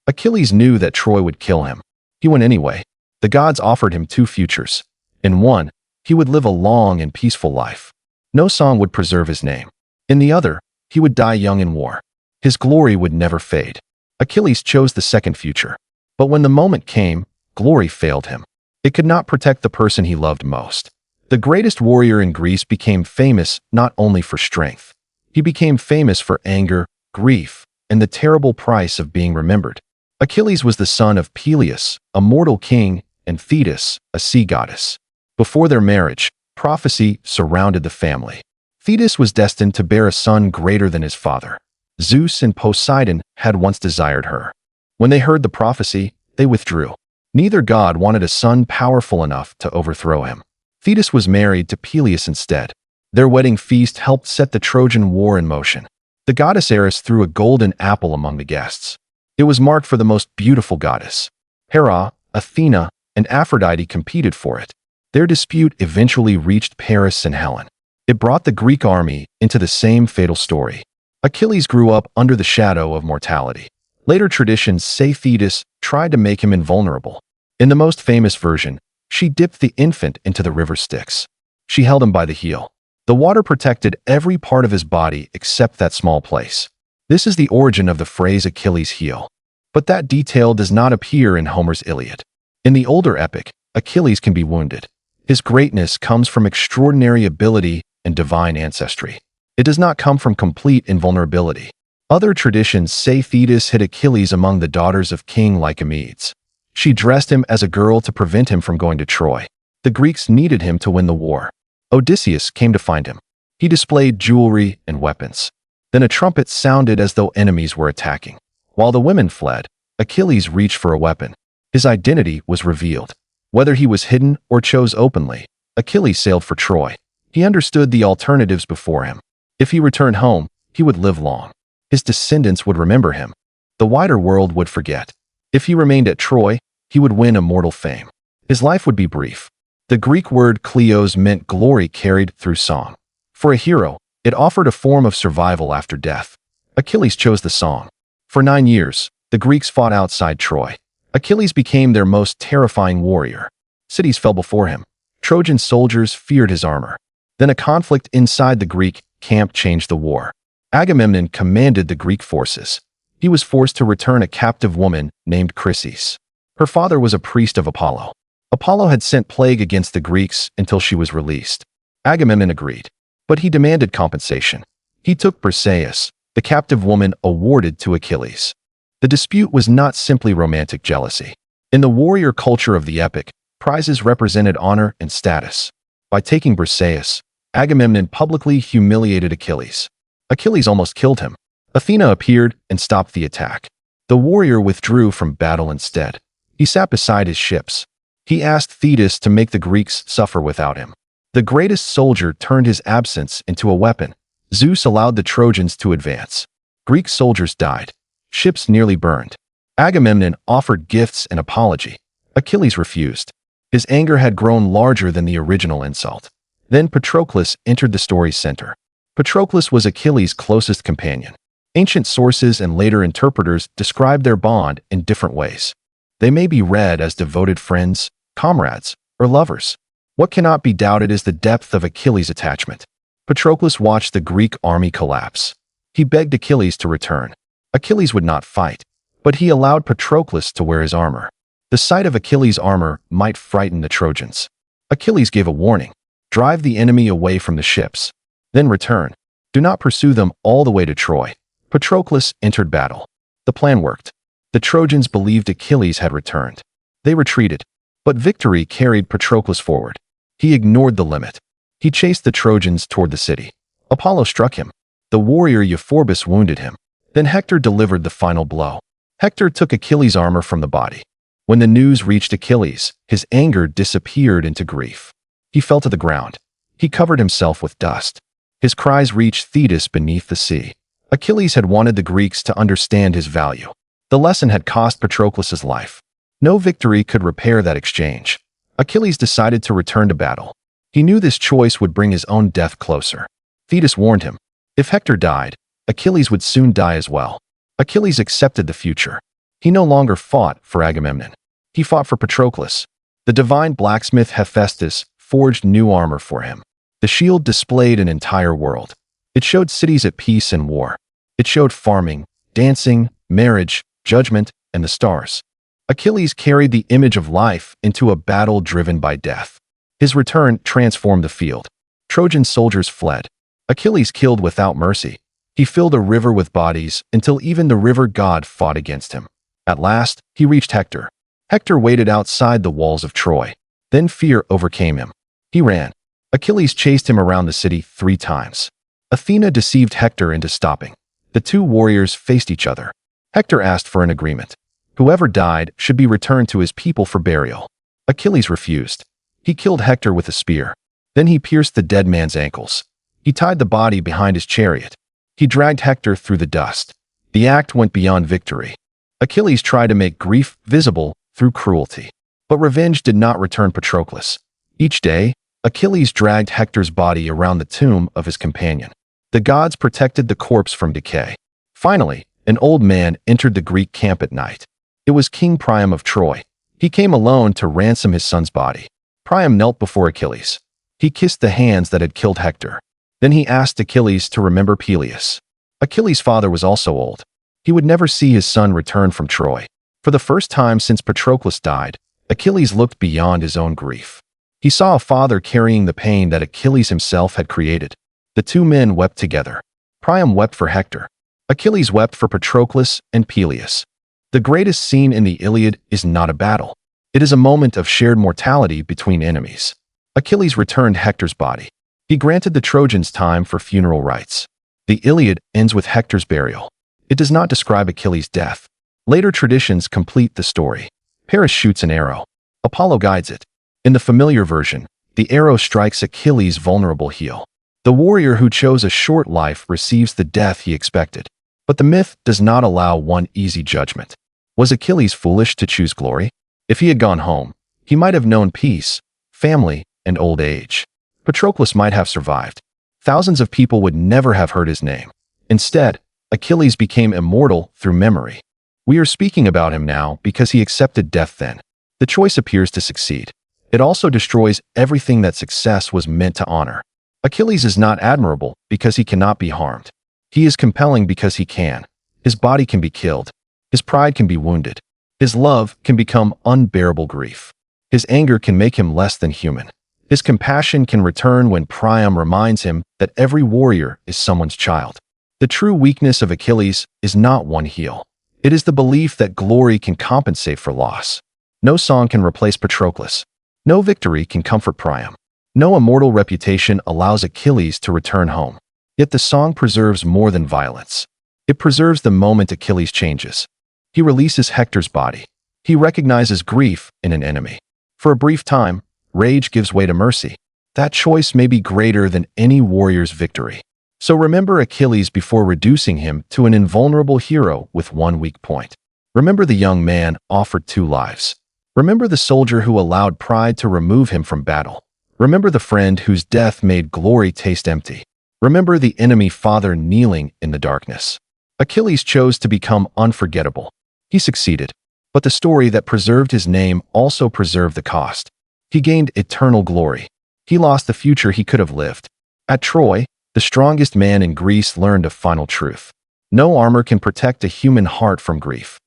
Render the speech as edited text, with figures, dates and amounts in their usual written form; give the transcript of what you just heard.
Achilles knew that Troy would kill him. He went anyway. The gods offered him two futures. In one, he would live a long and peaceful life. No song would preserve his name. In the other, he would die young in war. His glory would never fade. Achilles chose the second future. But when the moment came, glory failed him. It could not protect the person he loved most. The greatest warrior in Greece became famous not only for strength. He became famous for anger, grief, and the terrible price of being remembered. Achilles was the son of Peleus, a mortal king, and Thetis, a sea goddess. Before their marriage, prophecy surrounded the family. Thetis was destined to bear a son greater than his father. Zeus and Poseidon had once desired her. When they heard the prophecy, they withdrew. Neither god wanted a son powerful enough to overthrow him. Thetis was married to Peleus instead. Their wedding feast helped set the Trojan War in motion. The goddess Eris threw a golden apple among the guests. It was marked for the most beautiful goddess. Hera, Athena, and Aphrodite competed for it. Their dispute eventually reached Paris and Helen. It brought the Greek army into the same fatal story. Achilles grew up under the shadow of mortality. Later traditions say Thetis tried to make him invulnerable. In the most famous version, she dipped the infant into the river Styx. She held him by the heel. The water protected every part of his body except that small place. This is the origin of the phrase Achilles' heel. But that detail does not appear in Homer's Iliad. In the older epic, Achilles can be wounded. His greatness comes from extraordinary ability and divine ancestry. It does not come from complete invulnerability. Other traditions say Thetis hid Achilles among the daughters of King Lycomedes. She dressed him as a girl to prevent him from going to Troy. The Greeks needed him to win the war. Odysseus came to find him. He displayed jewelry and weapons. Then a trumpet sounded as though enemies were attacking. While the women fled, Achilles reached for a weapon. His identity was revealed. Whether he was hidden or chose openly, Achilles sailed for Troy. He understood the alternatives before him. If he returned home, he would live long. His descendants would remember him. The wider world would forget. If he remained at Troy, he would win immortal fame. His life would be brief. The Greek word kleos meant glory carried through song. For a hero, it offered a form of survival after death. Achilles chose the song. For 9 years, the Greeks fought outside Troy. Achilles became their most terrifying warrior. Cities fell before him. Trojan soldiers feared his armor. Then a conflict inside the Greek camp changed the war. Agamemnon commanded the Greek forces. He was forced to return a captive woman named Chrysis. Her father was a priest of Apollo. Apollo had sent plague against the Greeks until she was released. Agamemnon agreed, but he demanded compensation. He took Briseis, the captive woman awarded to Achilles. The dispute was not simply romantic jealousy. In the warrior culture of the epic, prizes represented honor and status. By taking Briseis, Agamemnon publicly humiliated Achilles. Achilles almost killed him. Athena appeared and stopped the attack. The warrior withdrew from battle instead. He sat beside his ships. He asked Thetis to make the Greeks suffer without him. The greatest soldier turned his absence into a weapon. Zeus allowed the Trojans to advance. Greek soldiers died. Ships nearly burned. Agamemnon offered gifts and apology. Achilles refused. His anger had grown larger than the original insult. Then Patroclus entered the story's center. Patroclus was Achilles' closest companion. Ancient sources and later interpreters describe their bond in different ways. They may be read as devoted friends, comrades, or lovers. What cannot be doubted is the depth of Achilles' attachment. Patroclus watched the Greek army collapse. He begged Achilles to return. Achilles would not fight, but he allowed Patroclus to wear his armor. The sight of Achilles' armor might frighten the Trojans. Achilles gave a warning. Drive the enemy away from the ships. Then return. Do not pursue them all the way to Troy. Patroclus entered battle. The plan worked. The Trojans believed Achilles had returned. They retreated, but victory carried Patroclus forward. He ignored the limit. He chased the Trojans toward the city. Apollo struck him. The warrior Euphorbus wounded him. Then Hector delivered the final blow. Hector took Achilles' armor from the body. When the news reached Achilles, his anger disappeared into grief. He fell to the ground. He covered himself with dust. His cries reached Thetis beneath the sea. Achilles had wanted the Greeks to understand his value. The lesson had cost Patroclus' life. No victory could repair that exchange. Achilles decided to return to battle. He knew this choice would bring his own death closer. Thetis warned him. If Hector died, Achilles would soon die as well. Achilles accepted the future. He no longer fought for Agamemnon. He fought for Patroclus. The divine blacksmith Hephaestus forged new armor for him. The shield displayed an entire world. It showed cities at peace and war. It showed farming, dancing, marriage, judgment, and the stars. Achilles carried the image of life into a battle driven by death. His return transformed the field. Trojan soldiers fled. Achilles killed without mercy. He filled a river with bodies until even the river god fought against him. At last, he reached Hector. Hector waited outside the walls of Troy. Then fear overcame him. He ran. Achilles chased him around the city 3 times. Athena deceived Hector into stopping. The 2 warriors faced each other. Hector asked for an agreement. Whoever died should be returned to his people for burial. Achilles refused. He killed Hector with a spear. Then he pierced the dead man's ankles. He tied the body behind his chariot. He dragged Hector through the dust. The act went beyond victory. Achilles tried to make grief visible through cruelty. But revenge did not return Patroclus. Each day, Achilles dragged Hector's body around the tomb of his companion. The gods protected the corpse from decay. Finally, an old man entered the Greek camp at night. It was King Priam of Troy. He came alone to ransom his son's body. Priam knelt before Achilles. He kissed the hands that had killed Hector. Then he asked Achilles to remember Peleus. Achilles' father was also old. He would never see his son return from Troy. For the first time since Patroclus died, Achilles looked beyond his own grief. He saw a father carrying the pain that Achilles himself had created. The 2 men wept together. Priam wept for Hector. Achilles wept for Patroclus and Peleus. The greatest scene in the Iliad is not a battle. It is a moment of shared mortality between enemies. Achilles returned Hector's body. He granted the Trojans time for funeral rites. The Iliad ends with Hector's burial. It does not describe Achilles' death. Later traditions complete the story. Paris shoots an arrow. Apollo guides it. In the familiar version, the arrow strikes Achilles' vulnerable heel. The warrior who chose a short life receives the death he expected. But the myth does not allow one easy judgment. Was Achilles foolish to choose glory? If he had gone home, he might have known peace, family, and old age. Patroclus might have survived. Thousands of people would never have heard his name. Instead, Achilles became immortal through memory. We are speaking about him now because he accepted death then. The choice appears to succeed. It also destroys everything that success was meant to honor. Achilles is not admirable because he cannot be harmed. He is compelling because he can. His body can be killed. His pride can be wounded. His love can become unbearable grief. His anger can make him less than human. His compassion can return when Priam reminds him that every warrior is someone's child. The true weakness of Achilles is not one heel. It is the belief that glory can compensate for loss. No song can replace Patroclus. No victory can comfort Priam. No immortal reputation allows Achilles to return home. Yet the song preserves more than violence. It preserves the moment Achilles changes. He releases Hector's body. He recognizes grief in an enemy. For a brief time, rage gives way to mercy. That choice may be greater than any warrior's victory. So remember Achilles before reducing him to an invulnerable hero with one weak point. Remember the young man offered 2 lives. Remember the soldier who allowed pride to remove him from battle. Remember the friend whose death made glory taste empty. Remember the enemy father kneeling in the darkness. Achilles chose to become unforgettable. He succeeded. But the story that preserved his name also preserved the cost. He gained eternal glory. He lost the future he could have lived. At Troy, the strongest man in Greece learned a final truth. No armor can protect a human heart from grief.